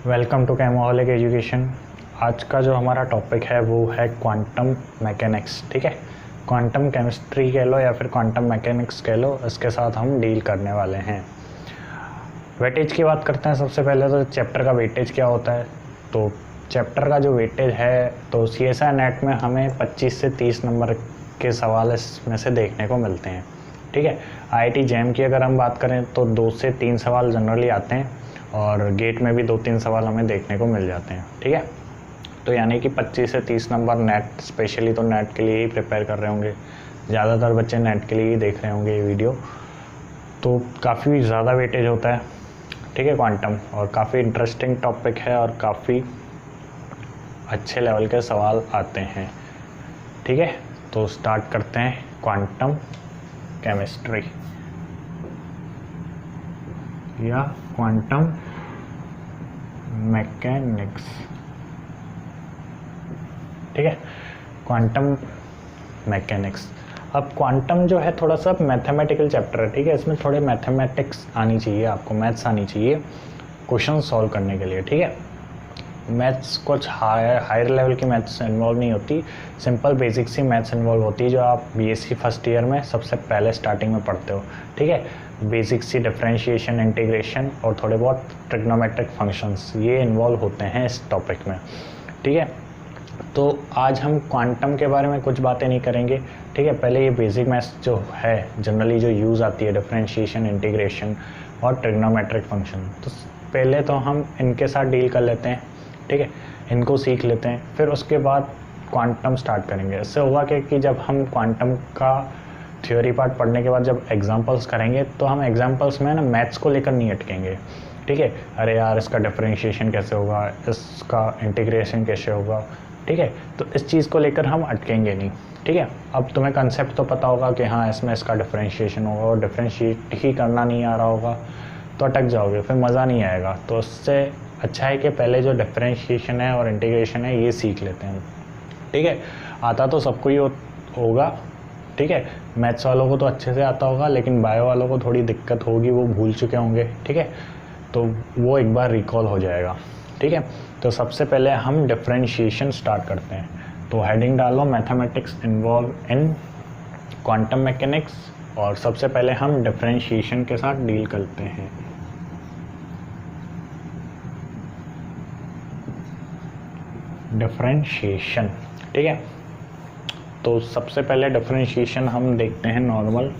Welcome to कैमोहलिक education. आज का जो हमारा टॉपिक है वो है क्वांटम मैकेनिक्स। ठीक है, क्वांटम केमिस्ट्री कह लो या फिर क्वांटम मैकेनिक्स कह लो, इसके साथ हम डील करने वाले हैं। वेटेज की बात करते हैं। सबसे पहले तो चैप्टर का वेटेज क्या होता है। तो चैप्टर का जो वेटेज है तो CSI नेट में हमें 25 से 30 नंबर के सवाल इसमें से देखने को मिलते हैं। ठीक है, IIT JAM की अगर हम बात करें तो 2 से 3 सवाल जनरली आते हैं और गेट में भी 2-3 सवाल हमें देखने को मिल जाते हैं। ठीक है, तो यानी कि 25 से 30 नंबर नेट, स्पेशली तो नेट के लिए ही प्रिपेयर कर रहे होंगे, ज़्यादातर बच्चे नेट के लिए ही देख रहे होंगे ये वीडियो। तो काफ़ी ज़्यादा वेटेज होता है। ठीक है, क्वांटम, और काफ़ी इंटरेस्टिंग टॉपिक है और काफ़ी अच्छे लेवल के सवाल आते हैं। ठीक है, तो स्टार्ट करते हैं क्वांटम केमिस्ट्री या क्वांटम मैकेनिक्स। ठीक है, क्वांटम मैकेनिक्स। अब क्वांटम जो है थोड़ा सा मैथमेटिकल चैप्टर है। ठीक है, इसमें थोड़े मैथमेटिक्स आनी चाहिए, आपको मैथ्स आनी चाहिए क्वेश्चन सॉल्व करने के लिए। ठीक है, मैथ्स कुछ हायर लेवल की मैथ्स इन्वॉल्व नहीं होती, सिंपल बेसिक सी मैथ्स इन्वॉल्व होती है जो आप BSc फर्स्ट ईयर में सबसे पहले स्टार्टिंग में पढ़ते हो। ठीक है, बेसिक सी डिफरेंशिएशन, इंटीग्रेशन और थोड़े बहुत ट्रिग्नोमेट्रिक फंक्शंस, ये इन्वॉल्व होते हैं इस टॉपिक में। ठीक है, तो आज हम क्वांटम के बारे में कुछ बातें नहीं करेंगे। ठीक है, पहले ये बेसिक मैथ्स जो है जनरली जो यूज़ आती है, डिफरेंशिएशन, इंटीग्रेशन और ट्रिग्नोमेट्रिक फंक्शन, तो पहले तो हम इनके साथ डील कर लेते हैं। ठीक है, इनको सीख लेते हैं, फिर उसके बाद क्वांटम स्टार्ट करेंगे। इससे होगा कि जब हम क्वांटम का थ्योरी पार्ट पढ़ने के बाद जब एग्जांपल्स करेंगे तो हम एग्जांपल्स में ना मैथ्स को लेकर नहीं अटकेंगे। ठीक है, अरे यार इसका डिफरेंशिएशन कैसे होगा, इसका इंटीग्रेशन कैसे होगा। ठीक है, तो इस चीज़ को लेकर हम अटकेंगे नहीं। ठीक है, अब तुम्हें कंसेप्ट तो पता होगा कि हाँ इसमें इसका डिफरेंशिएशन होगा, और डिफरेंशिएट ही करना नहीं आ रहा होगा तो अटक जाओगे, फिर मज़ा नहीं आएगा। तो उससे अच्छा है कि पहले जो डिफरेंशिएशन है और इंटीग्रेशन है ये सीख लेते हैं। ठीक है, आता तो सबको ही होगा। ठीक है, मैथ्स वालों को तो अच्छे से आता होगा, लेकिन बायो वालों को थोड़ी दिक्कत होगी, वो भूल चुके होंगे। ठीक है, तो वो एक बार रिकॉल हो जाएगा। ठीक है, तो सबसे पहले हम डिफरेंशिएशन स्टार्ट करते हैं। तो हेडिंग डालो mathematics involve in quantum mechanics, और सबसे पहले हम डिफरेंशिएशन के साथ डील करते हैं। डिफरेंशिएशन। ठीक है, तो सबसे पहले डिफरेंशिएशन हम देखते हैं नॉर्मल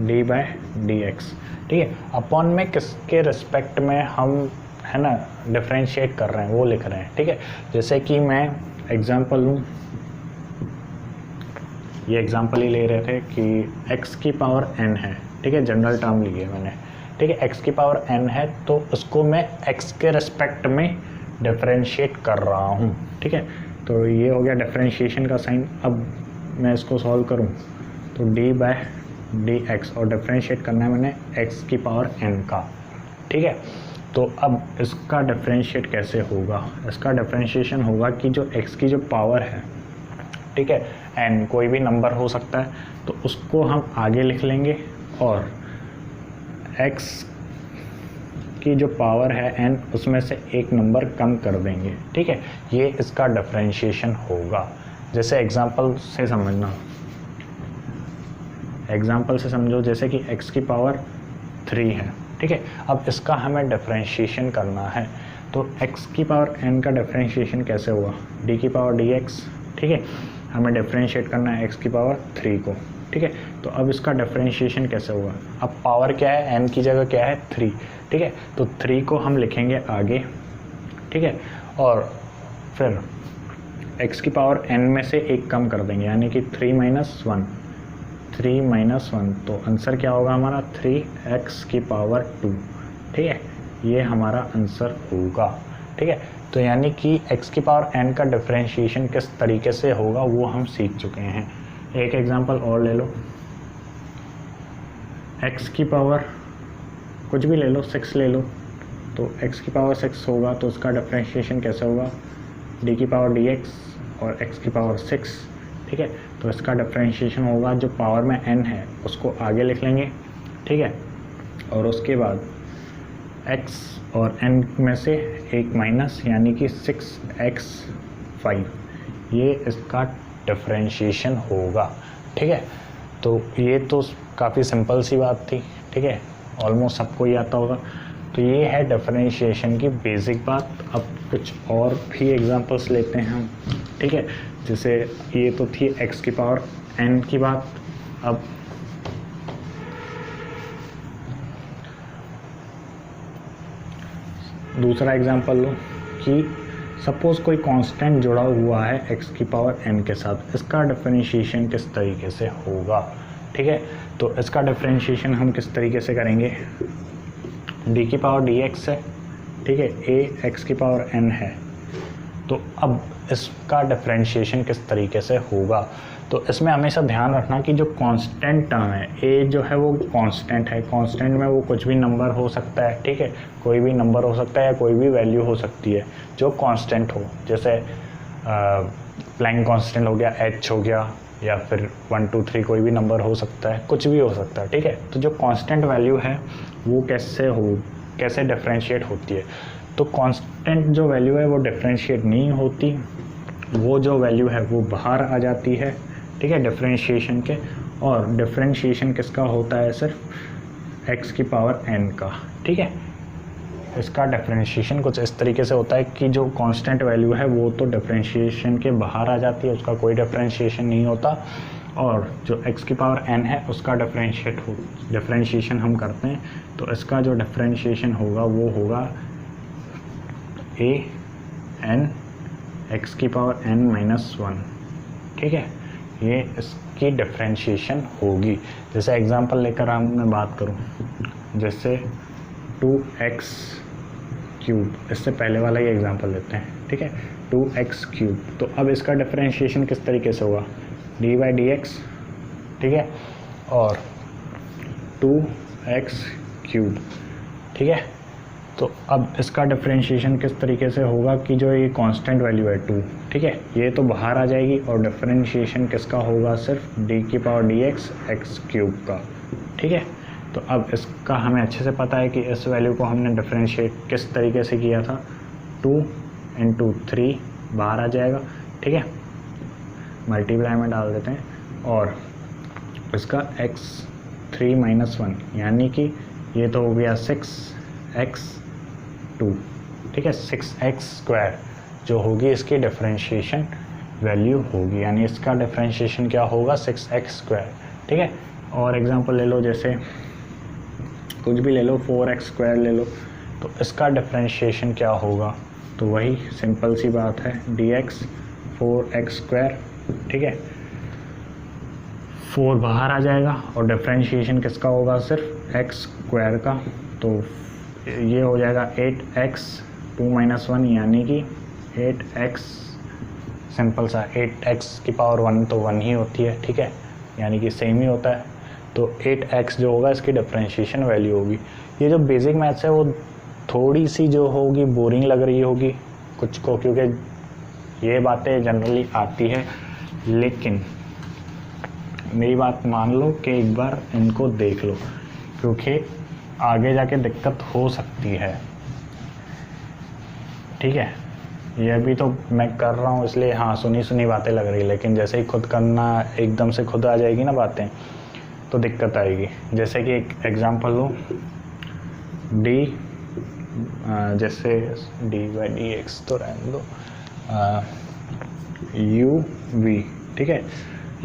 d/dx। ठीक है, अपॉन में किसके रिस्पेक्ट में हम है ना डिफरेंशिएट कर रहे हैं वो लिख रहे हैं। ठीक है, जैसे कि मैं एग्जांपल लूँ, ये एग्जांपल ही ले रहे थे कि x की पावर n है। ठीक है, जनरल टर्म ली है मैंने। ठीक है, x की पावर n है तो उसको मैं x के रिस्पेक्ट में डिफरेंशिएट कर रहा हूँ। ठीक है, तो ये हो गया डिफरेंशिएशन का साइन। अब मैं इसको सॉल्व करूँ तो d/dx, और डिफरेंशिएट करना है मैंने x की पावर n का। ठीक है, तो अब इसका डिफरेंशिएट कैसे होगा। इसका डिफरेंशिएशन होगा कि जो x की जो पावर है, ठीक है, n कोई भी नंबर हो सकता है, तो उसको हम आगे लिख लेंगे और x की जो पावर है n, उसमें से एक नंबर कम कर देंगे। ठीक है, ये इसका डिफरेंशिएशन होगा। जैसे एग्जांपल से समझना, एग्जांपल से समझो, जैसे कि x की पावर 3 है। ठीक है, अब इसका हमें डिफरेंशिएशन करना है, तो x की पावर n का डिफरेंशिएशन कैसे हुआ, d की पावर dx। ठीक है, हमें डिफरेंशिएट करना है x की पावर 3 को। ठीक है, तो अब इसका डिफरेंशिएशन कैसे हुआ, अब पावर क्या है, n की जगह क्या है 3। ठीक है, तो 3 को हम लिखेंगे आगे। ठीक है, और फिर x की पावर n में से एक कम कर देंगे, यानी कि 3 - 1, तो आंसर क्या होगा हमारा 3x की पावर 2। ठीक है, ये हमारा आंसर होगा। ठीक है, तो यानी कि x की पावर n का डिफरेंशिएशन किस तरीके से होगा वो हम सीख चुके हैं। एक एग्जांपल और ले लो, x की पावर कुछ भी ले लो, 6 ले लो, तो x की पावर 6 होगा तो उसका डिफरेंशिएशन कैसे होगा, d की पावर dx और x की पावर 6। ठीक है, तो इसका डिफरेंशिएशन होगा, जो पावर में n है उसको आगे लिख लेंगे। ठीक है, और उसके बाद x और n में से एक माइनस यानी कि 6x5, ये इसका डिफरेंशिएशन होगा। ठीक है, तो ये तो काफ़ी सिंपल सी बात थी। ठीक है, ऑलमोस्ट सबको ही आता होगा। तो ये है डिफरेंशिएशन की बेसिक बात। अब कुछ और भी एग्जांपल्स लेते हैं हम। ठीक है, जैसे ये तो थी x की पावर n की बात। अब दूसरा एग्जांपल लो कि सपोज़ कोई कांस्टेंट जुड़ा हुआ है x की पावर n के साथ, इसका डिफरेंशिएशन किस तरीके से होगा। ठीक है, तो इसका डिफरेंशिएशन हम किस तरीके से करेंगे, d की पावर dx है। ठीक है, a x की पावर n है। तो अब इसका डिफरेंशिएशन किस तरीके से होगा, तो इसमें हमेशा ध्यान रखना कि जो कांस्टेंट टर्म है a जो है वो कांस्टेंट है। कांस्टेंट में वो कुछ भी नंबर हो सकता है। ठीक है, कोई भी नंबर हो सकता है या कोई भी वैल्यू हो सकती है जो कांस्टेंट हो। जैसे प्लैंक कांस्टेंट हो गया, h हो गया, या फिर 1 2 3 कोई भी नंबर हो सकता है, कुछ भी हो सकता है। ठीक है, तो जो कांस्टेंट वैल्यू है वो कैसे डिफरेंशिएट होती है, तो कांस्टेंट जो वैल्यू है वो डिफरेंशिएट नहीं होती, वो जो वैल्यू है वो बाहर आ जाती है। ठीक है, डिफरेंशिएशन के। और डिफरेंशिएशन किसका होता है, सिर्फ x की पावर n का। ठीक है, इसका डिफरेंशिएशन कुछ इस तरीके से होता है कि जो कांस्टेंट वैल्यू है वो तो डिफरेंशिएशन के बाहर आ जाती है, उसका कोई डिफरेंशिएशन नहीं होता। और जो x की पावर n है उसका डिफरेंशिएशन हम करते हैं, तो इसका जो डिफरेंशिएशन होगा वो होगा a n x की पावर n-1। ठीक है, ये इसकी डिफरेंशिएशन होगी। जैसे एग्जांपल लेकर मैं बात करूं, जैसे 2x क्यूब, इससे पहले वाला ही एग्जांपल लेते हैं। ठीक है, 2x क्यूब, तो अब इसका डिफरेंशिएशन किस तरीके से होगा, d/dx। ठीक है, और 2x क्यूब। ठीक है, तो अब इसका डिफरेंशिएशन किस तरीके से होगा कि जो ये कांस्टेंट वैल्यू है 2, ठीक है, ये तो बाहर आ जाएगी और डिफरेंशिएशन किसका होगा, सिर्फ d की पावर dx x क्यूब का। ठीक है, तो अब इसका हमें अच्छे से पता है कि इस वैल्यू को हमने डिफरेंशिएट किस तरीके से किया था, 2 × 3 बाहर आ जाएगा। ठीक है, मल्टीप्लाई में डाल देते हैं और इसका x3-1 यानी कि ये तो हो गया 6x2। ठीक है, 6x² जो होगी इसकी डिफरेंशिएशन वैल्यू होगी, यानी इसका डिफरेंशिएशन क्या होगा, 6x²। ठीक है, और एग्जांपल ले लो, जैसे कुछ भी ले लो, 4x² ले लो, तो इसका डिफरेंशिएशन क्या होगा, तो वही सिंपल सी बात है, dx 4x²। ठीक है, 4 बाहर आ जाएगा और डिफरेंशिएशन किसका होगा, सिर्फ x² का, तो ये हो जाएगा 8x2-1 यानी कि 8x, सिंपल सा 8x की पावर 1 तो 1 ही होती है। ठीक है, यानी कि सेम ही होता है, तो 8x जो होगा इसकी डिफरेंशिएशन वैल्यू होगी। ये जो बेसिक मैथ्स है वो थोड़ी सी जो होगी बोरिंग लग रही होगी कुछ को, क्योंकि ये बातें जनरली आती है, लेकिन मेरी बात मान लो कि एक बार इनको देख लो, क्योंकि आगे जाके दिक्कत हो सकती है। ठीक है, ये अभी तो मैं कर रहा हूँ इसलिए हाँ सुनी बातें लग रही, लेकिन जैसे ही खुद करना एकदम से खुद आ जाएगी ना बातें, तो दिक्कत आएगी। जैसे कि एक एग्जांपल लो, जैसे d/dx तो रहने दो, u/v। ठीक है,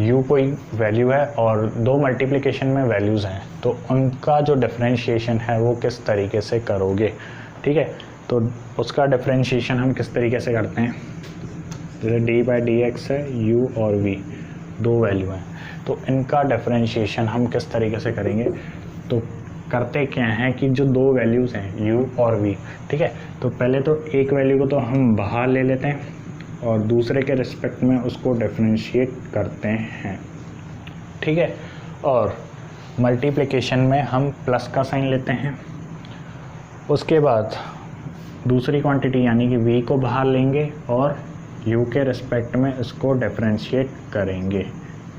u कोई वैल्यू है और दो मल्टीप्लिकेशन में वैल्यूज़ हैं, तो उनका जो डिफरेंशिएशन है वो किस तरीके से करोगे। ठीक है, तो उसका डिफरेंशिएशन हम किस तरीके से करते हैं, जैसे d/dx है, u और v दो वैल्यू हैं, तो इनका डिफरेंशिएशन हम किस तरीके से करेंगे। तो करते क्या हैं कि जो दो वैल्यूज़ हैं u और v, ठीक है, तो पहले तो एक वैल्यू को तो हम बाहर ले लेते हैं और दूसरे के रिस्पेक्ट में उसको डिफरेंशिएट करते हैं। ठीक है, और मल्टीप्लिकेशन में हम प्लस का साइन लेते हैं, उसके बाद दूसरी क्वांटिटी यानी कि v को बाहर लेंगे और u के रिस्पेक्ट में इसको डिफरेंशिएट करेंगे।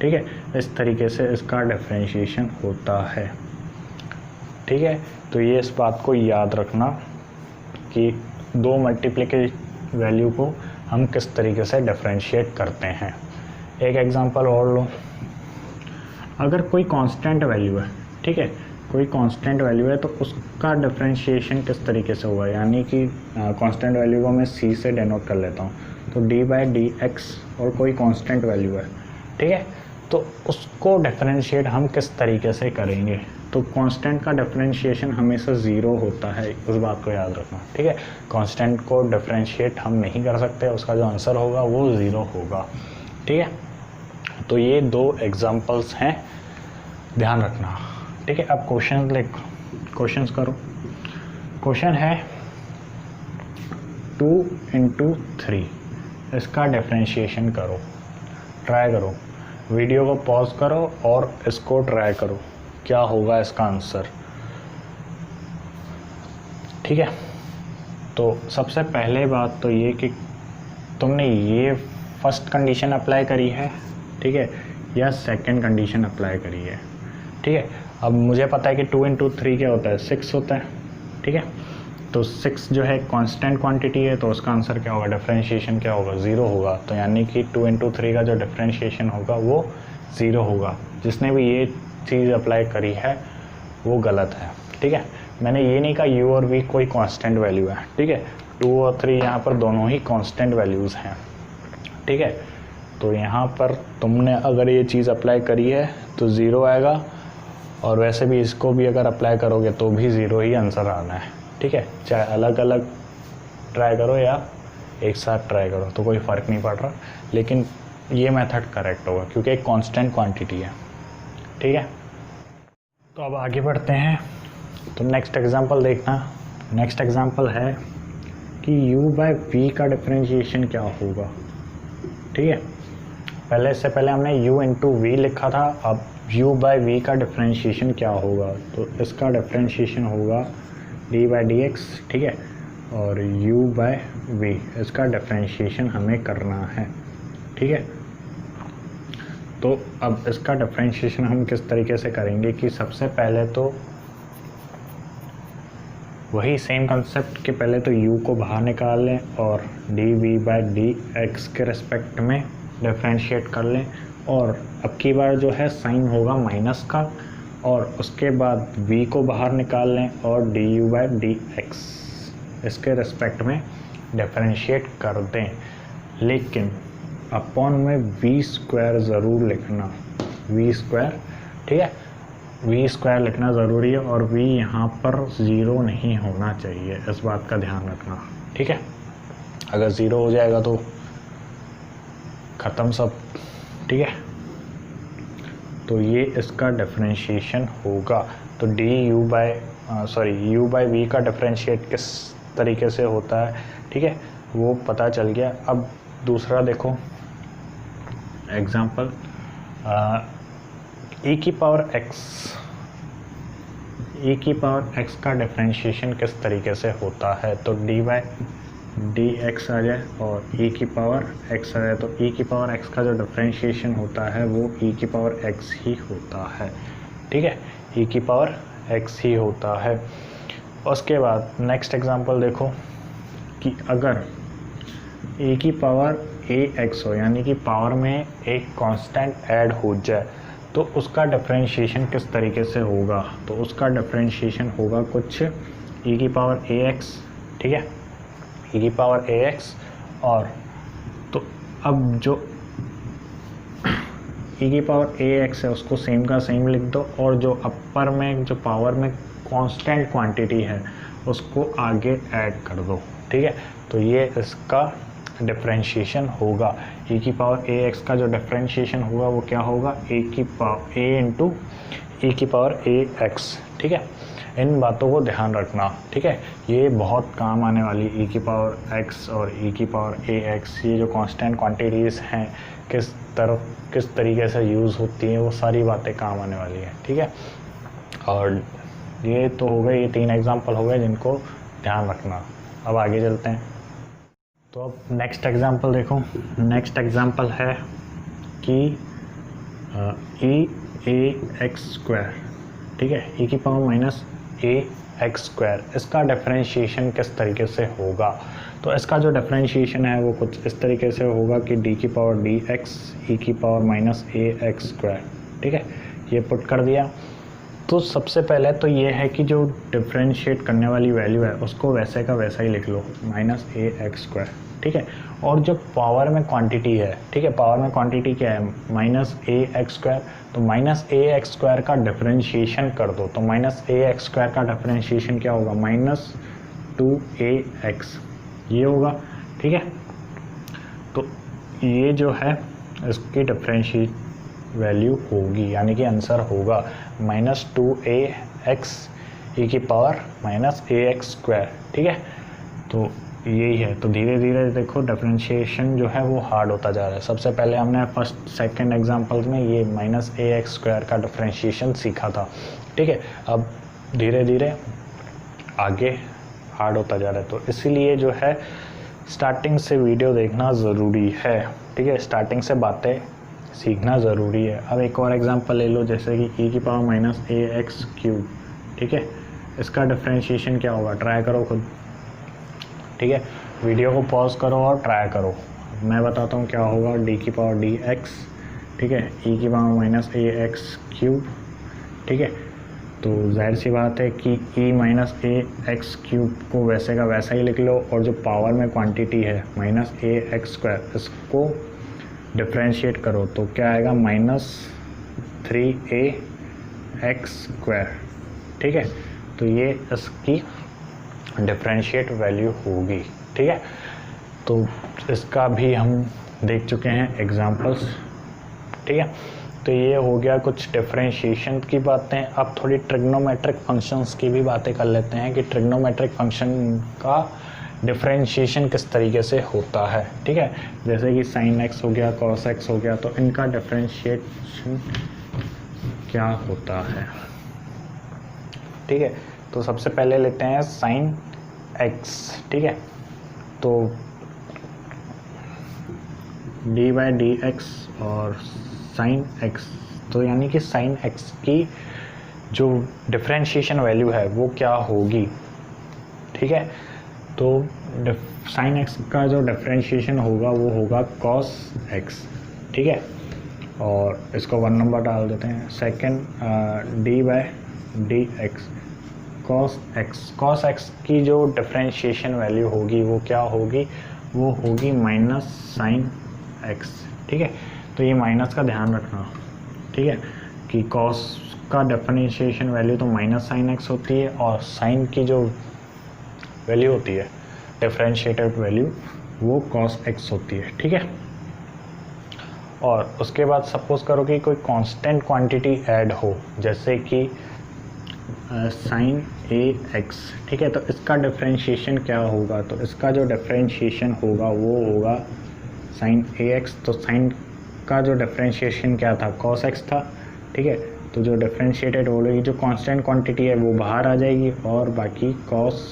ठीक है, इस तरीके से इसका डिफरेंशिएशन होता है। ठीक है। तो ये इस बात को याद रखना कि दो मल्टीप्लिकेटिव वैल्यू को हम किस तरीके से डिफरेंशिएट करते हैं। एक एग्जांपल और लो, अगर कोई कांस्टेंट वैल्यू है, ठीक है, कोई कांस्टेंट वैल्यू है तो उसका डिफरेंशिएशन किस तरीके से होगा, यानी कि कांस्टेंट वैल्यू को मैं c से डेनोट कर लेता हूँ, तो d/dx और कोई कांस्टेंट वैल्यू है, ठीक है, तो उसको डिफरेंशिएट हम किस तरीके से करेंगे। तो कांस्टेंट का डिफरेंशिएशन हमेशा ज़ीरो होता है, उस बात को याद रखना, ठीक है। कांस्टेंट को डिफरेंशिएट हम नहीं कर सकते, उसका जो आंसर होगा वो ज़ीरो होगा, ठीक है। तो ये दो एग्जांपल्स हैं, ध्यान रखना, ठीक है। अब क्वेश्चन लिख, क्वेश्चंस करो। क्वेश्चन है 2 × 3, इसका डिफरेंशिएशन करो, ट्राई करो, वीडियो को पॉज करो और इसको ट्राई करो, क्या होगा इसका आंसर, ठीक है। तो सबसे पहले बात तो ये कि तुमने ये फर्स्ट कंडीशन अप्लाई करी है, ठीक है, या सेकंड कंडीशन अप्लाई करी है, ठीक है। अब मुझे पता है कि 2 × 3 क्या होता है, 6 होता है, ठीक है। तो 6 जो है कांस्टेंट क्वांटिटी है, तो उसका आंसर क्या होगा, डिफरेंशिएशन क्या होगा, ज़ीरो होगा। तो यानी कि 2 × 3 का जो डिफरेंशिएशन होगा वो ज़ीरो होगा। जिसने भी ये चीज़ अप्लाई करी है वो गलत है, ठीक है। मैंने ये नहीं कहा u और v कोई कांस्टेंट वैल्यू है, ठीक है। 2 और 3 यहाँ पर दोनों ही कांस्टेंट वैल्यूज़ हैं, ठीक है। तो यहाँ पर तुमने अगर ये चीज़ अप्लाई करी है तो ज़ीरो आएगा, और वैसे भी इसको भी अगर अप्लाई करोगे तो भी ज़ीरो ही आंसर आना है, ठीक है। चाहे अलग अलग ट्राई करो या एक साथ ट्राई करो तो कोई फ़र्क नहीं पड़ रहा, लेकिन ये मेथड करेक्ट होगा क्योंकि एक कांस्टेंट क्वांटिटी है, ठीक है। तो अब आगे बढ़ते हैं। तो नेक्स्ट एग्जांपल देखना। नेक्स्ट एग्जांपल है कि u/v का डिफरेंशिएशन क्या होगा, ठीक है। पहले इससे पहले हमने u × v लिखा था, अब u/v का डिफरेंशिएशन क्या होगा, तो इसका डिफरेंशिएशन होगा d/dx, ठीक है, और u/v इसका डिफरेंशिएशन हमें करना है, ठीक है। तो अब इसका डिफरेंशिएशन हम किस तरीके से करेंगे कि सबसे पहले तो वही सेम कंसेप्ट के पहले तो u को बाहर निकाल लें और dv/dx के रिस्पेक्ट में डिफरेंशिएट कर लें, और अब की बार जो है साइन होगा माइनस का, और उसके बाद v को बाहर निकाल लें और du/dx इसके रिस्पेक्ट में डिफरेंशिएट कर दें। लेकिन अपॉन में v² ज़रूर लिखना, v², ठीक है, v² लिखना ज़रूरी है, और v यहाँ पर ज़ीरो नहीं होना चाहिए, इस बात का ध्यान रखना, ठीक है। अगर ज़ीरो हो जाएगा तो ख़त्म सब, ठीक है। तो ये इसका डिफरेंशिएशन होगा। तो u/v का डिफरेंशिएट किस तरीके से होता है, ठीक है, वो पता चल गया। अब दूसरा देखो एग्जांपल, e⁻x का डिफरेंशिएशन किस तरीके से होता है, तो d/dx आ जाए और e⁻x आ जाए, तो e⁻x का जो डिफरेंशिएशन होता है वो e⁻x ही होता है, ठीक है, e⁻x ही होता है। उसके बाद नेक्स्ट एग्जांपल देखो कि अगर e⁻ax हो, यानी कि पावर में एक कांस्टेंट ऐड हो जाए, तो उसका डिफरेंशिएशन किस तरीके से होगा, तो उसका डिफरेंशिएशन होगा कुछ e⁻ax, ठीक है, e⁻ax, और तो अब जो e⁻ax है उसको सेम का सेम लिख दो, और जो अपर में जो पावर में कांस्टेंट क्वांटिटी है उसको आगे ऐड कर दो, ठीक है। तो ये इसका डिफरेंशिएशन होगा। e⁻ax का जो डिफरेंशिएशन होगा वो क्या होगा, a × e⁻ax, ठीक है। इन बातों को ध्यान रखना, ठीक है, ये बहुत काम आने वाली e⁻x और e⁻ax, ये जो कांस्टेंट क्वांटिटीज़ हैं किस तरीके से यूज़ होती हैं, वो सारी बातें काम आने वाली है, ठीक है। और ये तो हो गए, ये 3 एग्जांपल हो गए जिनको ध्यान रखना। अब आगे चलते हैं। तो अब नेक्स्ट एग्जांपल देखो। नेक्स्ट एग्जांपल है कि e⁻ax², ठीक है, e⁻−ax², ए एक्स स्क्वायर, इसका डिफरेंशिएशन किस तरीके से होगा? तो इसका जो डिफरेंशिएशन है वो कुछ इस तरीके से होगा कि डी की पावर डी एक्स ई की पावर माइनस ए एक्स स्क्वायर। ठीक है, ये पुट कर दिया। तो सबसे पहले तो ये है कि जो डिफरेंशिएट करने वाली वैल्यू है उसको वैसे का वैसा ही लिख लो, माइनस ए एक्स स्क्वायर। ठीक है, और जो पावर में क्वांटिटी है, ठीक है, पावर में क्वांटिटी क्या है? माइनस ए एक्स स्क्वायर। तो माइनस ए एक्स स्क्वायर का डिफरेंशिएशन कर दो, तो माइनस ए एक्स स्क्वायर का डिफरेंशिएशन क्या होगा? माइनस 2ax ये होगा। ठीक है, तो ये जो है इसकी डिफरेंशिएट वैल्यू होगी, यानी कि आंसर होगा माइनस 2ax ई की पावर माइनस ए एक्स स्क्वायर। ठीक है, तो यही है। तो धीरे धीरे देखो डिफरेंशिएशन जो है वो हार्ड होता जा रहा है। सबसे पहले हमने फर्स्ट सेकंड एग्जांपल्स में ये माइनस ए एक्स स्क्वायर का डिफरेंशिएशन सीखा था। ठीक है, अब धीरे धीरे आगे हार्ड होता जा रहा है। तो इसीलिए जो है स्टार्टिंग से वीडियो देखना ज़रूरी है। ठीक है, स्टार्टिंग से बातें सीखना ज़रूरी है। अब एक और एग्जांपल ले लो, जैसे कि ई की पावर माइनस ए एक्स क्यूब। ठीक है, इसका डिफरेंशिएशन क्या होगा? ट्राई करो खुद। ठीक है, वीडियो को पॉज करो और ट्राई करो। मैं बताता हूँ क्या होगा। डी की पावर डी एक्स, ठीक है, ई की पावर माइनस ए एक्स क्यूब। ठीक है, तो जाहिर सी बात है कि ई माइनस ए एक्स क्यूब को वैसे का वैसा ही लिख लो, और जो पावर में क्वांटिटी है माइनस ए एक्स स्क्वायर, इसको डिफरेंशिएट करो तो क्या आएगा? Minus 3a x square. ठीक है, तो ये इसकी डिफरेंशिएट वैल्यू होगी। ठीक है, तो इसका भी हम देख चुके हैं एग्जांपल्स। ठीक है, तो ये हो गया कुछ डिफरेंशिएशन की बातें। अब थोड़ी ट्रिग्नोमेट्रिक फंक्शंस की भी बातें कर लेते हैं कि ट्रिग्नोमेट्रिक फंक्शन का डिफरेंशिएशन किस तरीके से होता है। ठीक है, जैसे कि साइन एक्स हो गया, कॉस एक्स हो गया, तो इनका डिफरेंशिएशन क्या होता है? ठीक है, तो सबसे पहले लेते हैं साइन एक्स। ठीक है, तो डी बाई डी एक्स और साइन एक्स, तो यानी कि साइन एक्स की जो डिफरेंशिएशन वैल्यू है वो क्या होगी? ठीक है, तो साइन एक्स का जो डिफरेंशिएशन होगा वो होगा कॉस एक्स। ठीक है, और इसको 1 नंबर डाल देते हैं। Second d by d x cos x. Cos x की जो डिफरेंशिएशन वैल्यू होगी वो क्या होगी? वो होगी माइनस साइन एक्स। ठीक है, तो ये माइनस का ध्यान रखना। ठीक है, कि कॉस का डिफरेंशिएशन वैल्यू तो माइनस साइन एक्स होती है, और साइन की जो वैल्यू होती है डिफरेंशिएटेड वैल्यू वो कॉस एक्स होती है। ठीक है, और उसके बाद सपोज करो कि कोई कांस्टेंट क्वांटिटी ऐड हो, जैसे कि साइन ए एक्स। ठीक है, तो इसका डिफरेंशिएशन क्या होगा? तो इसका जो डिफरेंशिएशन होगा वो होगा साइन ए एक्स। तो साइन का जो डिफरेंशिएशन क्या था? कॉस एक्स था। ठीक है, तो जो डिफरेंशिएटेड हो रही जो कांस्टेंट क्वांटिटी है वो बाहर आ जाएगी, और बाकी कॉस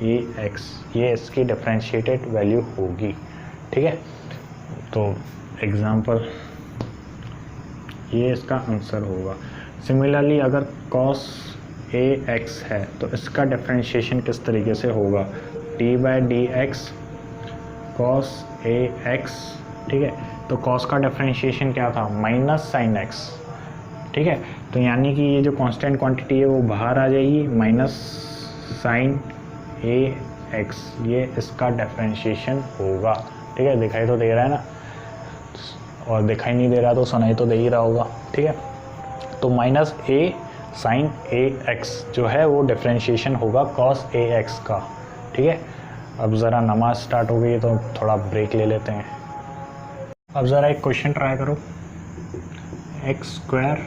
ए एक्स ये इसकी डिफरेंशिएटेड वैल्यू होगी। ठीक है, तो एग्जांपल ये इसका आंसर होगा। सिमिलरली अगर कॉस ए एक्स है तो इसका डिफरेंशिएशन किस तरीके से होगा? D by d x cos A x. ठीक है, तो कॉस का डिफरेंशिएशन क्या था? Minus sine x. ठीक है, तो यानी कि ये जो कांस्टेंट क्वांटिटी है वो बाहर आ जाएगी, माइनस साइन ए एक्स ये इसका डिफरेंशिएशन होगा। ठीक है, दिखाई तो दे रहा है ना, और दिखाई नहीं दे रहा तो सुनाई तो दे ही रहा होगा। ठीक है, तो माइनस ए साइन ए एक्स जो है वो डिफरेंशिएशन होगा कॉस ए एक्स का। ठीक है, अब ज़रा नमाज स्टार्ट हो गई तो थोड़ा ब्रेक ले लेते हैं। अब ज़रा एक क्वेश्चन ट्राई करो, एक्स स्क्वायर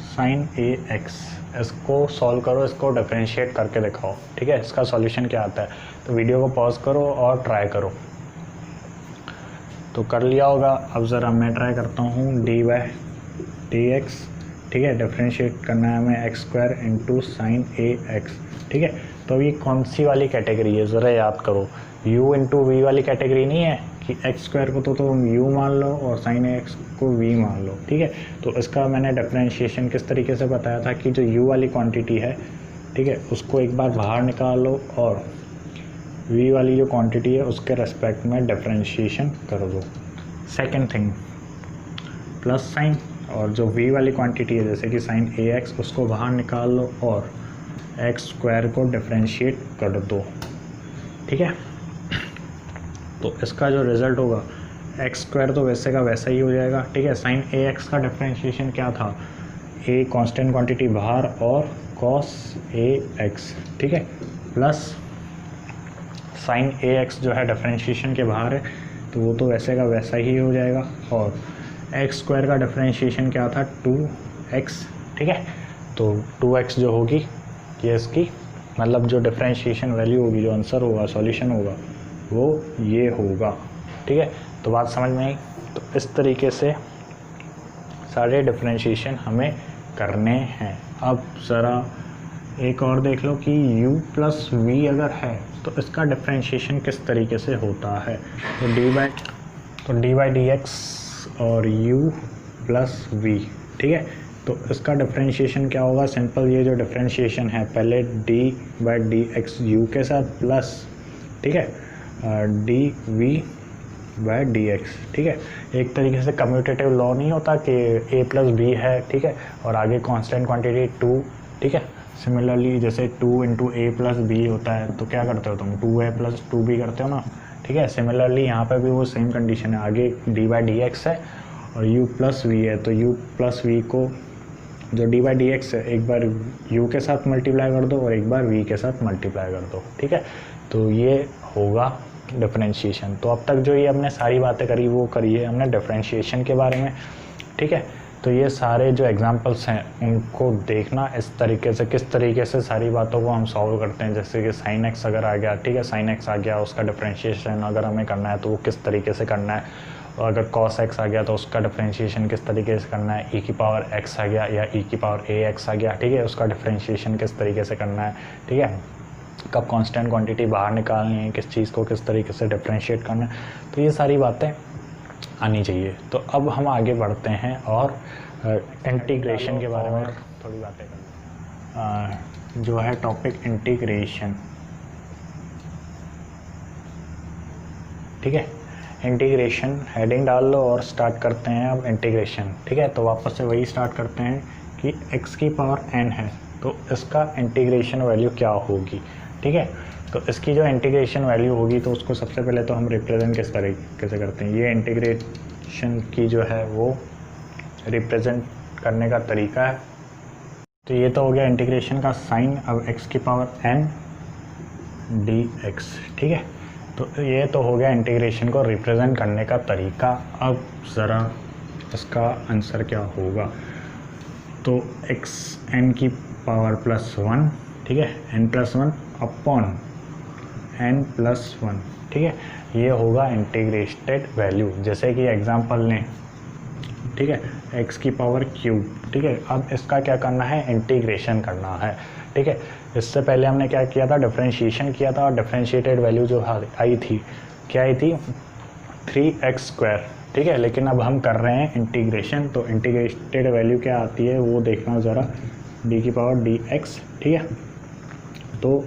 साइन ए एक्स, इसको सॉल्व करो, इसको डिफरेंशिएट करके दिखाओ। ठीक है, इसका सॉल्यूशन क्या आता है? तो वीडियो को पॉज करो और ट्राई करो। तो कर लिया होगा। अब ज़रा मैं ट्राई करता हूँ, डी बाई डी एक्स। ठीक है, डिफरेंशिएट करना है हमें एक्स स्क्वायर इंटू साइन ए एक्स। ठीक है, तो ये कौन सी वाली कैटेगरी है ज़रा याद करो? u इंटू वी वाली कैटेगरी नहीं है कि एक्स स्क्वायर को तो तुम u मान लो और साइन ए एक्स को v मान लो। ठीक है, तो इसका मैंने डिफरेंशिएशन किस तरीके से बताया था कि जो u वाली क्वांटिटी है, ठीक है, उसको एक बार बाहर निकालो और v वाली जो क्वांटिटी है उसके रेस्पेक्ट में डिफरेंशिएशन कर दो। सेकंड थिंग, प्लस साइन और जो v वाली क्वांटिटी है जैसे कि साइन ax उसको बाहर निकाल लो और एक्स स्क्वायर को डिफरेंशिएट कर दो। ठीक है, तो इसका जो रिज़ल्ट होगा एक्स स्क्वायर तो वैसे का वैसा ही हो जाएगा। ठीक है, साइन ax का डिफरेंशिएशन क्या था, a कांस्टेंट क्वांटिटी बाहर और cos ax। ठीक है, प्लस साइन ax जो है डिफरेंशिएशन के बाहर है तो वो तो वैसे का वैसा ही हो जाएगा। और एक्स स्क्वायर का डिफरेंशिएशन क्या था, 2x। ठीक है, तो 2x जो होगी ये इसकी मतलब जो डिफरेंशिएशन वैल्यू होगी, जो आंसर होगा, सॉल्यूशन होगा, वो ये होगा। ठीक है, तो बात समझ में आई। तो इस तरीके से सारे डिफरेंशिएशन हमें करने हैं। अब ज़रा एक और देख लो कि u प्लस वी अगर है तो इसका डिफरेंशिएशन किस तरीके से होता है। तो डी बाई डी एक्स और u प्लस वी। ठीक है, तो इसका डिफरेंशिएशन क्या होगा, सिंपल ये जो डिफरेंशिएशन है पहले d by d x u के साथ प्लस, ठीक है, d v by d x. ठीक है, एक तरीके से कम्यूटेटिव लॉ नहीं होता कि a प्लस बी है, ठीक है, और आगे कांस्टेंट क्वांटिटी 2। ठीक है, सिमिलरली जैसे 2 इंटू ए प्लस बी होता है तो क्या करते हो तुम, 2a प्लस 2b करते हो ना। ठीक है, सिमिलरली यहाँ पे भी वो सेम कंडीशन है, आगे डी बाई डी एक्स है और u प्लस वी है, तो u प्लस वी को जो डी बाई डी एक्स है एक बार u के साथ मल्टीप्लाई कर दो और एक बार v के साथ मल्टीप्लाई कर दो। ठीक है, तो ये होगा डिफरेंशिएशन। तो अब तक जो ये हमने सारी बातें करी वो करी है हमने डिफरेंशिएशन के बारे में। ठीक है, तो ये सारे जो एग्जांपल्स हैं उनको देखना इस तरीके से, किस तरीके से सारी बातों को हम सॉल्व करते हैं। जैसे कि साइन एक्स अगर आ गया, ठीक है, साइन एक्स आ गया, उसका डिफरेंशिएशन अगर हमें करना है तो वो किस तरीके से करना है। और अगर कॉस एक्स आ गया तो उसका डिफरेंशिएशन किस तरीके से करना है। ई की पावर एक्स आ गया या ई की पावर ए एक्स आ गया, ठीक है, उसका डिफरेंशिएशन किस तरीके से करना है। ठीक है, कब कांस्टेंट क्वांटिटी बाहर निकालनी है, किस चीज़ को किस तरीके से डिफरेंशिएट करना है, तो ये सारी बातें आनी चाहिए। तो अब हम आगे बढ़ते हैं और इंटीग्रेशन के बारे में थोड़ी बातें करते हैं। जो है टॉपिक इंटीग्रेशन। ठीक है, इंटीग्रेशन हेडिंग डाल लो और स्टार्ट करते हैं अब इंटीग्रेशन। ठीक है, तो वापस से वही स्टार्ट करते हैं कि x की पावर n है तो इसका इंटीग्रेशन वैल्यू क्या होगी। ठीक है, तो इसकी जो इंटीग्रेशन वैल्यू होगी तो उसको सबसे पहले तो हम रिप्रेजेंट किस तरीके से करते हैं। ये इंटीग्रेशन की जो है वो रिप्रेजेंट करने का तरीका है। तो ये तो हो गया इंटीग्रेशन का साइन। अब x की पावर n dx। ठीक है, तो ये तो हो गया इंटीग्रेशन को रिप्रेजेंट करने का तरीका। अब ज़रा इसका आंसर क्या होगा। तो x n की पावर प्लस 1, ठीक है, n plus 1 upon n plus 1। ठीक है, ये होगा इंटीग्रेटेड वैल्यू। जैसे कि एग्जांपल लें, ठीक है, x की पावर क्यूब। ठीक है, अब इसका क्या करना है, इंटीग्रेशन करना है। ठीक है, इससे पहले हमने क्या किया था, डिफरेंशिएशन किया था और डिफरेंशिएटेड वैल्यू जो आई थी क्या आई थी, 3x स्क्वायर। ठीक है, लेकिन अब हम कर रहे हैं इंटीग्रेशन, तो इंटीग्रेटेड वैल्यू क्या आती है वो देखना ज़रा, d की पावर dx। ठीक है, तो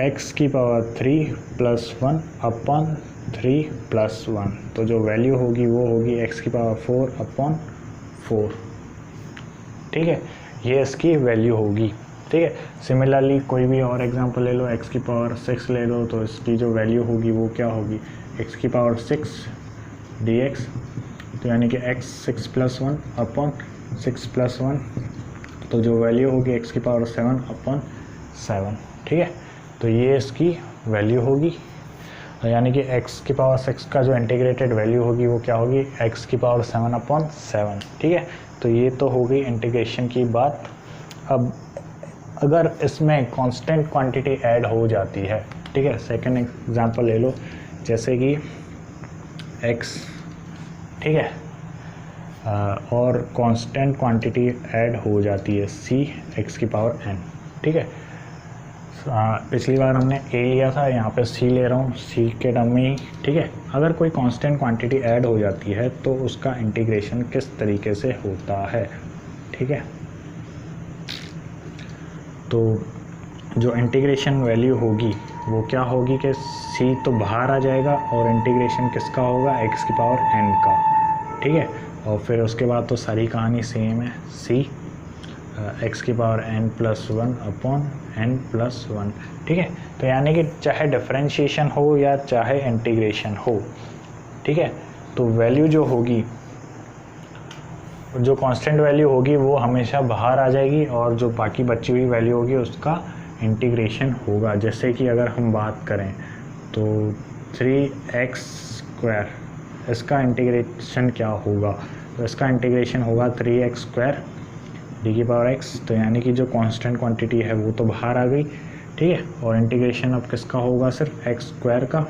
x की पावर 3 प्लस 1 अपॉन 3 प्लस 1, तो जो वैल्यू होगी वो होगी x की पावर 4 अपॉन 4। ठीक है, ये इसकी वैल्यू होगी। ठीक है, सिमिलरली कोई भी और एग्जांपल ले लो, x की पावर 6 ले लो, तो इसकी जो वैल्यू होगी वो क्या होगी, x की पावर 6 dx, तो यानी कि x 6 प्लस 1 अपॉन 6 प्लस 1, तो जो वैल्यू होगी x की पावर 7 अपॉन 7। ठीक है, तो ये इसकी वैल्यू होगी, यानी कि x की पावर 6 का जो इंटीग्रेटेड वैल्यू होगी वो क्या होगी, x की पावर 7 अपॉन 7। ठीक है, तो ये तो हो गई इंटीग्रेशन की बात। अब अगर इसमें कांस्टेंट क्वांटिटी ऐड हो जाती है, ठीक है, सेकंड एग्जांपल ले लो, जैसे कि x, ठीक है, और कांस्टेंट क्वांटिटी ऐड हो जाती है c x की पावर n। ठीक है, पिछली बार हमने a लिया था, यहाँ पे c ले रहा हूँ, c के टर्म में ही। ठीक है, अगर कोई कांस्टेंट क्वांटिटी ऐड हो जाती है तो उसका इंटीग्रेशन किस तरीके से होता है। ठीक है, तो जो इंटीग्रेशन वैल्यू होगी वो क्या होगी कि c तो बाहर आ जाएगा और इंटीग्रेशन किसका होगा, x की पावर n का, ठीक है। और फिर उसके बाद तो सारी कहानी सेम है, c x की पावर n+1 अपॉन n+1, ठीक है। तो यानी कि चाहे डिफरेंशिएशन हो या चाहे इंटीग्रेशन हो, ठीक है, तो वैल्यू जो होगी, जो कांस्टेंट वैल्यू होगी वो हमेशा बाहर आ जाएगी और जो बाकी बची हुई वैल्यू होगी उसका इंटीग्रेशन होगा। जैसे कि अगर हम बात करें तो 3x² इसका इंटीग्रेशन क्या होगा, तो इसका इंटीग्रेशन होगा 3x² डी की पावर x। तो यानी कि जो कांस्टेंट क्वांटिटी है वो तो बाहर आ गई, ठीक है, और इंटीग्रेशन अब किसका होगा, सिर्फ x² का,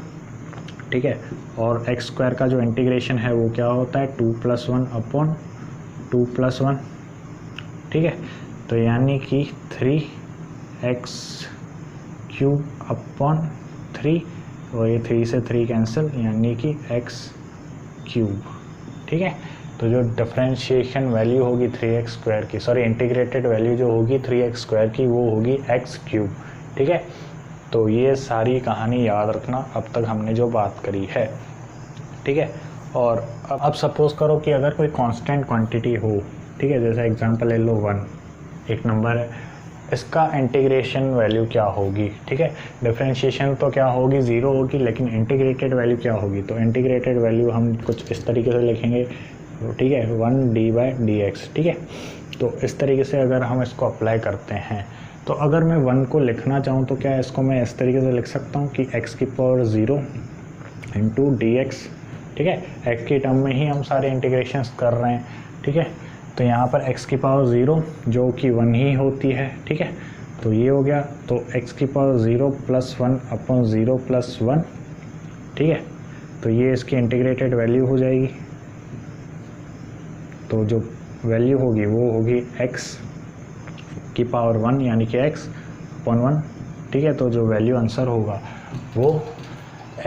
ठीक है। और x² का जो इंटीग्रेशन है वो क्या होता है, 2+1 अपॉन 2+1, ठीक है। तो यानी कि 3x³ अपॉन 3, और ये 3 से 3 कैंसिल, यानी कि x³, ठीक है। तो जो डिफरेंशिएशन वैल्यू होगी 3x² की, सॉरी इंटीग्रेटेड वैल्यू जो होगी 3x² की वो होगी x³, ठीक है। तो ये सारी कहानी याद रखना अब तक हमने जो बात करी है, ठीक है। और अब सपोज़ करो कि अगर कोई कांस्टेंट क्वांटिटी हो, ठीक है, जैसे एग्जांपल ले लो 1 एक नंबर है, इसका इंटीग्रेशन वैल्यू क्या होगी, ठीक है। डिफरेंशिएशन तो क्या होगी, 0 होगी, लेकिन इंटीग्रेटेड वैल्यू क्या होगी, तो इंटीग्रेटेड वैल्यू हम कुछ इस तरीके से लिखेंगे, ठीक है, 1d/dx, ठीक है। तो इस तरीके से अगर हम इसको अप्लाई करते हैं, तो अगर मैं 1 को लिखना चाहूँ तो क्या इसको मैं इस तरीके से लिख सकता हूँ कि x की पावर 0 इंटू dx, ठीक है। x की टर्म में ही हम सारे इंटीग्रेशंस कर रहे हैं, ठीक है। तो यहाँ पर x की पावर 0 जो कि 1 ही होती है, ठीक है। तो ये हो गया, तो x की पावर 0 + 1 अपॉन 0 + 1, ठीक है। तो ये इसकी इंटीग्रेटेड वैल्यू हो जाएगी। तो जो वैल्यू होगी वो होगी x की पावर 1 यानी कि x अपॉन 1, ठीक है। तो जो वैल्यू आंसर होगा वो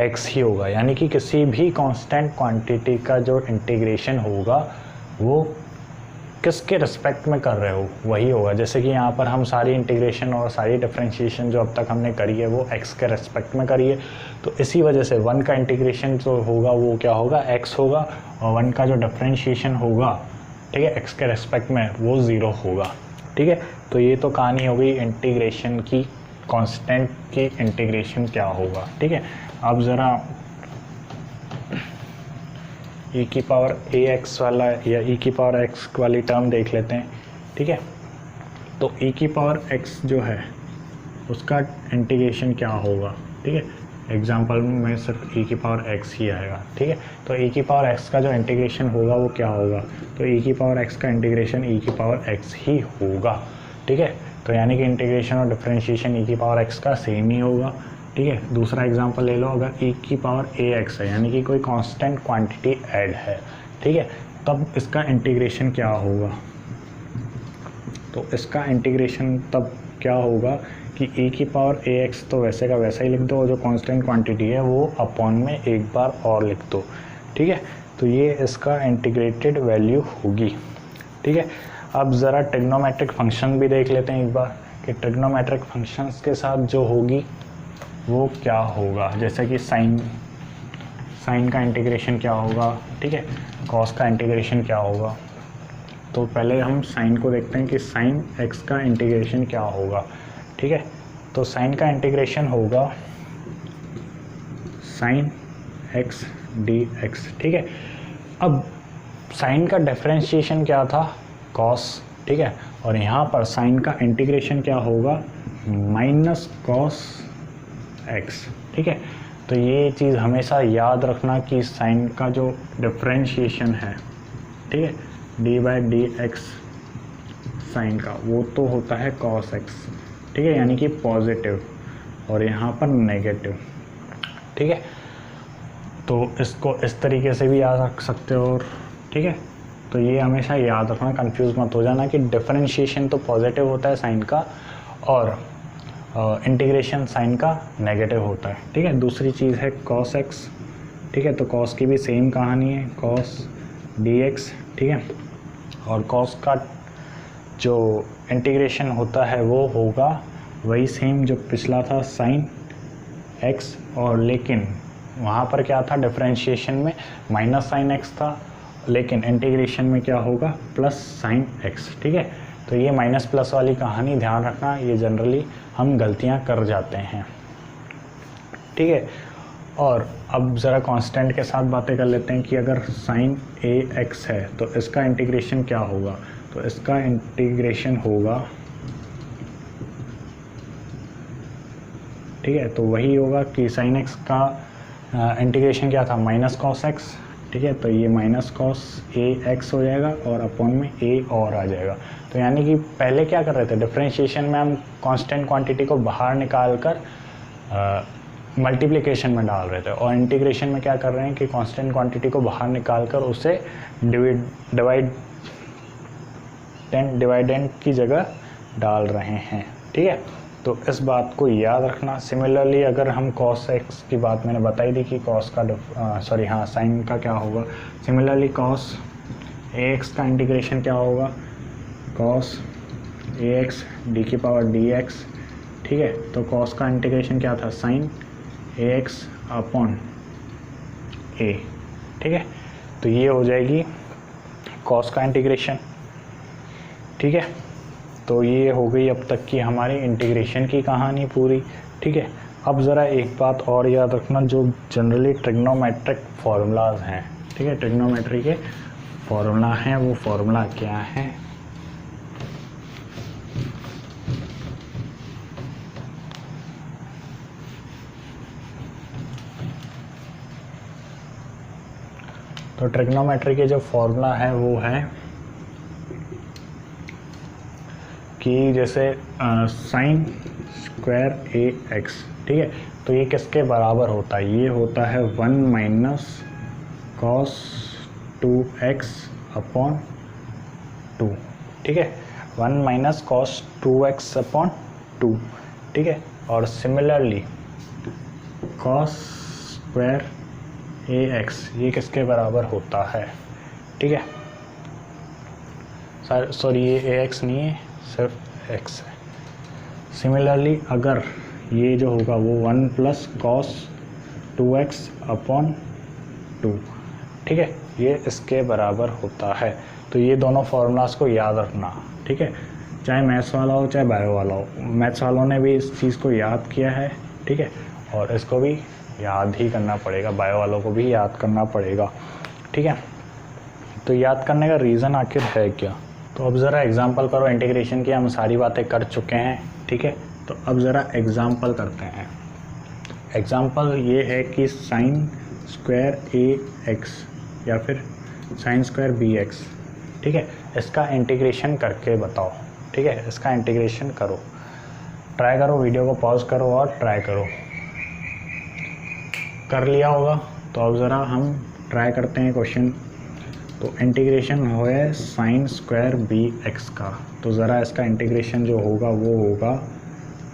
x ही होगा, यानी कि किसी भी कांस्टेंट क्वांटिटी का जो इंटीग्रेशन होगा वो किसके रिस्पेक्ट में कर रहे हो वही होगा। जैसे कि यहाँ पर हम सारी इंटीग्रेशन और सारी डिफरेंशिएशन जो अब तक हमने करी है वो x के रिस्पेक्ट में करी है, तो इसी वजह से 1 का इंटीग्रेशन जो होगा वो क्या होगा, x होगा, और 1 का जो डिफरेंशिएशन होगा, ठीक है, x के रिस्पेक्ट में वो 0 होगा, ठीक है। तो ये तो कहानी हो गई इंटीग्रेशन की, कांस्टेंट की इंटीग्रेशन क्या होगा, ठीक है। अब ज़रा e की पावर ax वाला या e की पावर x वाली टर्म देख लेते हैं, ठीक है। तो e की पावर x जो है उसका इंटीग्रेशन क्या होगा, ठीक है। एग्जाम्पल में सिर्फ e की पावर x ही आएगा, ठीक है। तो e की पावर x का जो इंटीग्रेशन होगा वो क्या होगा, तो e की पावर x का इंटीग्रेशन e की पावर x ही होगा, ठीक है। तो यानी कि इंटीग्रेशन और डिफरेंशिएशन e की पावर x का सेम ही होगा, ठीक है। दूसरा एग्जांपल ले लो, अगर e की पावर ax है यानी कि कोई कांस्टेंट क्वांटिटी ऐड है, ठीक है, तब इसका इंटीग्रेशन क्या होगा, तो इसका इंटीग्रेशन तब क्या होगा कि e की पावर ax तो वैसे का वैसा ही लिख दो, और जो कांस्टेंट क्वांटिटी है वो अपॉन में एक बार और लिख दो, ठीक है। तो ये इसका इंटीग्रेटेड वैल्यू होगी, ठीक है। अब ज़रा ट्रिग्नोमेट्रिक फंक्शन भी देख लेते हैं एक बार कि ट्रिग्नोमेट्रिक फंक्शंस के साथ जो होगी वो क्या होगा। जैसे कि साइन का इंटीग्रेशन क्या होगा, ठीक है, कॉस का इंटीग्रेशन क्या होगा। तो पहले हम साइन को देखते हैं कि साइन x का इंटीग्रेशन क्या होगा, ठीक है। तो साइन का इंटीग्रेशन होगा साइन x dx, ठीक है। अब साइन का डिफरेंशिएशन क्या था, कॉस, ठीक है, और यहाँ पर साइन का इंटीग्रेशन क्या होगा, माइनस कॉस x, ठीक है। तो ये चीज़ हमेशा याद रखना कि साइन का जो डिफरेंशिएशन है, ठीक है, d/dx साइन का वो तो होता है cos x, ठीक है, यानी कि पॉजिटिव, और यहाँ पर नेगेटिव, ठीक है। तो इसको इस तरीके से भी याद रख सकते हो, और ठीक है, तो ये हमेशा याद रखना, कंफ्यूज मत हो जाना कि डिफरेंशिएशन तो पॉजिटिव होता है साइन का और इंटीग्रेशन साइन का नेगेटिव होता है, ठीक है। दूसरी चीज़ है cos x, ठीक है, तो cos की भी सेम कहानी है, cos dx, ठीक है, और cos का जो इंटीग्रेशन होता है वो होगा वही सेम जो पिछला था साइन एक्स, और लेकिन वहाँ पर क्या था डिफरेंशिएशन में माइनस साइन एक्स था, लेकिन इंटीग्रेशन में क्या होगा प्लस साइन एक्स। ठीक है, तो ये माइनस प्लस वाली कहानी ध्यान रखना, ये जनरली हम गलतियाँ कर जाते हैं। ठीक है, और अब ज़रा कांस्टेंट के साथ बातें कर लेते हैं कि अगर साइन ए एक्स है तो इसका इंटीग्रेशन क्या होगा। तो इसका इंटीग्रेशन होगा, ठीक है, तो वही होगा कि साइन एक्स का इंटीग्रेशन क्या था माइनस कॉस एक्स। ठीक है, तो ये माइनस कॉस ए एक्स हो जाएगा और अपॉन में ए और आ जाएगा। तो यानी कि पहले क्या कर रहे थे डिफरेंशिएशन में हम कांस्टेंट क्वांटिटी को बाहर निकाल कर मल्टीप्लिकेशन में डाल रहे थे, और इंटीग्रेशन में क्या कर रहे हैं कि कांस्टेंट क्वांटिटी को बाहर निकाल कर उसे डिवाइडेंट की जगह डाल रहे हैं। ठीक है, तो इस बात को याद रखना। सिमिलरली अगर हम कॉस एक्स की बात मैंने बताई थी कि कॉस का साइन का क्या होगा। सिमिलरली कॉस ए एक्स का इंटीग्रेशन क्या होगा, कॉस ए एक्स डी की पावर डी एक्स। ठीक है, तो कॉस का इंटीग्रेशन क्या था साइन ए एक्स अपॉन ए। ठीक है, तो ये हो जाएगी कॉस का इंटीग्रेशन। ठीक है, तो ये हो गई अब तक की हमारी इंटीग्रेशन की कहानी पूरी। ठीक है, अब ज़रा एक बात और याद रखना, जो जनरली ट्रिग्नोमेट्रिक फार्मूलाज हैं। ठीक है, ट्रिग्नोमेट्री के फार्मूला हैं, वो फार्मूला क्या है। तो ट्रिग्नोमेट्री के जो फार्मूला है वो है कि जैसे साइन स्क्वायर ए एक्स। ठीक है, तो ये किसके बराबर होता है, ये होता है 1 माइनस कॉस 2x अपॉन 2। ठीक है, 1 माइनस कॉस 2x अपॉन 2। ठीक है, और सिमिलरली कॉस स्क्वायर ए एक्स ये किसके बराबर होता है। ठीक है, सॉरी ये ए एक्स नहीं है, सिर्फ एक्स है। सिमिलरली अगर ये जो होगा वो 1 प्लस कॉस 2x अपॉन 2। ठीक है, ये इसके बराबर होता है। तो ये दोनों फार्मूलाज को याद रखना। ठीक है, चाहे मैथ्स वाला हो चाहे बायो वाला हो, मैथ्स वालों ने भी इस चीज़ को याद किया है। ठीक है, और इसको भी याद ही करना पड़ेगा, बायो वालों को भी याद करना पड़ेगा। ठीक है, तो याद करने का रीज़न आखिर है क्या। तो अब ज़रा एग्जांपल करो, इंटीग्रेशन की हम सारी बातें कर चुके हैं। ठीक है, तो अब ज़रा एग्जांपल करते हैं। एग्जांपल ये है कि साइन स्क्वायर ए एक्स या फिर साइन स्क्वायर बी एक्स। ठीक है, इसका इंटीग्रेशन करके बताओ। ठीक है, इसका इंटीग्रेशन करो, ट्राई करो, वीडियो को पॉज करो और ट्राई करो। कर लिया होगा तो अब ज़रा हम ट्राई करते हैं क्वेश्चन। तो इंटीग्रेशन है साइन स्क्वायर बी एक्स का, तो ज़रा इसका इंटीग्रेशन जो होगा वो होगा,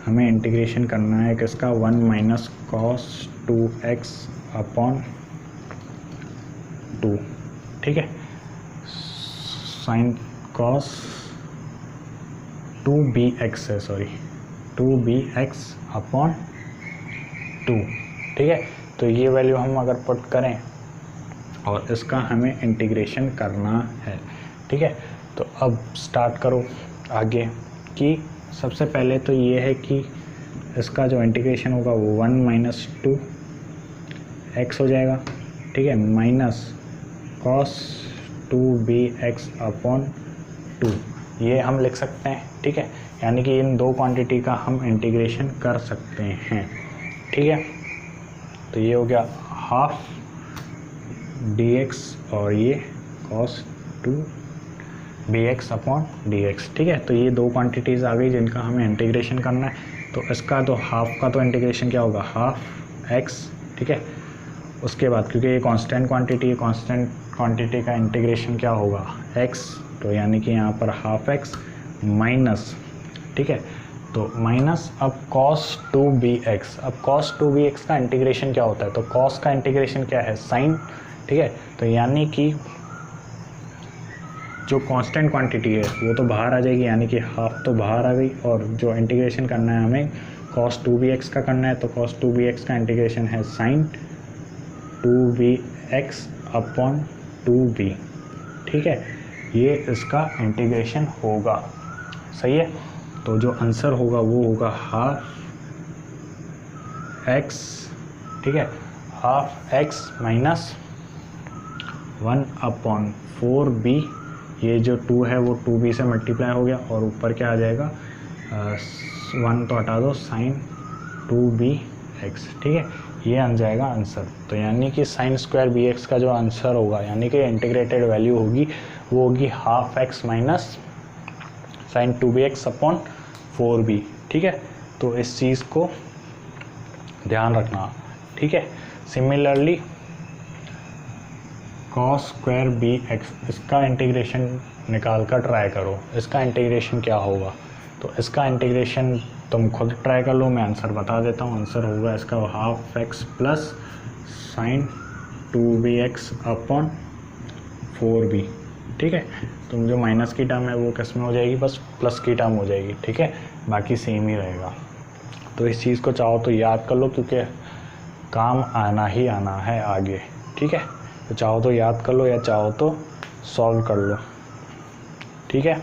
हमें इंटीग्रेशन करना है किसका 1 माइनस कॉस 2x अपॉन 2। ठीक है, साइन कॉस 2bx है, सॉरी 2bx अपॉन 2। ठीक है, तो ये वैल्यू हम अगर पुट करें और इसका हमें इंटीग्रेशन करना है। ठीक है, तो अब स्टार्ट करो आगे कि सबसे पहले तो ये है कि इसका जो इंटीग्रेशन होगा वो 1 माइनस 2x हो जाएगा। ठीक है, माइनस कॉस 2bx अपॉन 2, ये हम लिख सकते हैं। ठीक है, यानी कि इन दो क्वांटिटी का हम इंटीग्रेशन कर सकते हैं। ठीक है, तो ये हो गया हाफ dx और ये cos 2bx अपॉन dx। ठीक है, तो ये दो क्वांटिटीज़ आ गई जिनका हमें इंटीग्रेशन करना है। तो इसका तो हाफ का तो इंटीग्रेशन क्या होगा हाफ x। ठीक है, उसके बाद क्योंकि ये कांस्टेंट क्वांटिटी है, कांस्टेंट क्वांटिटी का इंटीग्रेशन क्या होगा x, तो यानी कि यहाँ पर हाफ x माइनस। ठीक है, तो माइनस अब cos 2bx। अब cos 2bx का इंटीग्रेशन क्या होता है, तो cos का इंटीग्रेशन क्या है साइन। ठीक है, तो यानी कि जो कांस्टेंट क्वांटिटी है वो तो बाहर आ जाएगी, यानी कि हाफ तो बाहर आ गई, और जो इंटीग्रेशन करना है हमें cos 2bx का करना है, तो cos 2bx का इंटीग्रेशन है sin 2bx अपॉन 2b, ठीक है, ये इसका इंटीग्रेशन होगा, सही है। तो जो आंसर होगा वो होगा हाफ x, ठीक है, half x minus 1 upon 4b, ये जो 2 है वो 2b से मल्टीप्लाई हो गया, और ऊपर क्या आ जाएगा 1 तो हटा दो, साइन 2bx, ठीक है, ये आ जाएगा आंसर। तो यानी कि साइन स्क्वायर bx का जो आंसर होगा, यानी कि इंटीग्रेटेड वैल्यू होगी, वो होगी half x minus sine 2bx upon 4b, ठीक है। तो इस चीज़ को ध्यान रखना, ठीक है। सिमिलरली cos स्क्वायर bx, इसका इंटीग्रेशन निकाल कर ट्राई करो, इसका इंटीग्रेशन क्या होगा। तो इसका इंटीग्रेशन तुम खुद ट्राई कर लो, मैं आंसर बता देता हूँ। आंसर होगा इसका half x plus sign 2bx upon 4b, ठीक है। तुम जो माइनस की टर्म है वो किस में हो जाएगी, बस प्लस की टर्म हो जाएगी, ठीक है, बाकी सेम ही रहेगा। तो इस चीज़ को चाहो तो याद कर लो, क्योंकि काम आना ही आना है आगे, ठीक है। तो चाहो तो याद कर लो या चाहो तो सॉल्व कर लो, ठीक है।